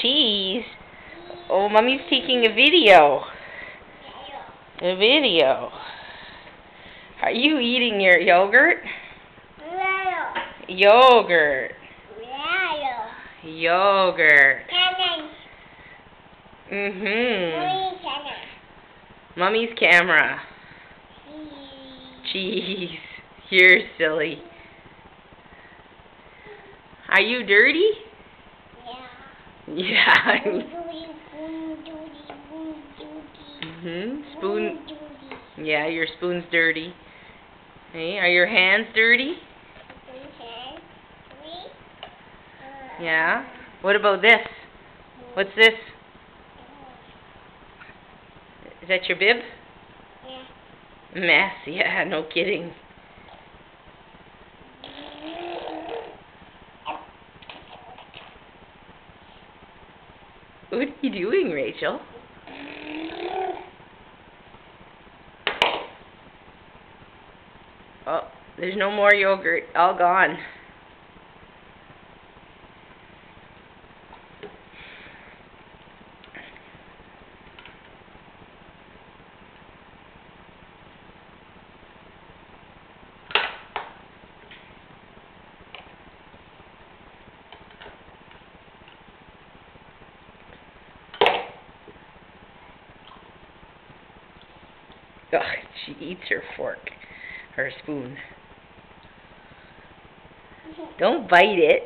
Cheese? Oh, Mommy's taking a video. A video. Are you eating your yogurt? Yogurt. Yogurt. Mommy's camera. Cheese. You're silly. Are you dirty? Yeah. Spoon. Yeah, your spoon's dirty. Hey, are your hands dirty? Yeah. What about this? What's this? Is that your bib? Yeah. Mess. Yeah, no kidding. What are you doing, Rachel? Oh, there's no more yogurt. All gone. Ugh, she eats her fork, her spoon. Don't bite it.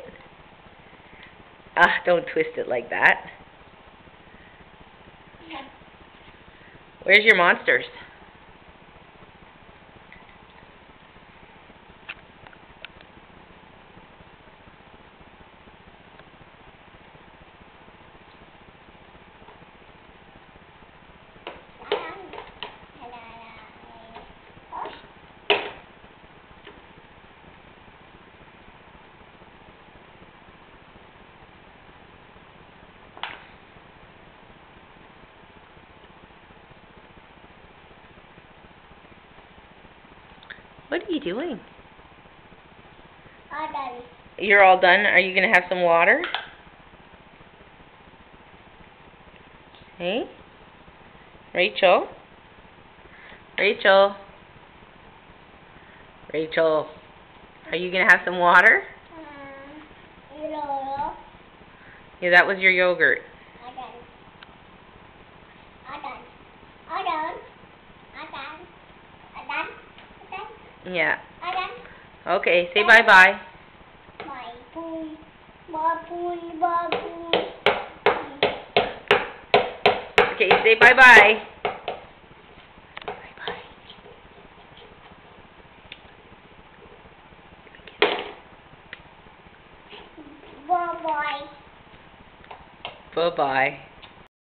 Don't twist it like that. Where's your monsters? What are you doing? All done. You're all done? Are you going to have some water? Hey? Rachel? Rachel? Rachel? Are you going to have some water? No. Yeah, that was your yogurt. All done. Yeah. Okay, say bye-bye. Okay, say bye-bye. Bye-bye. Bye-bye.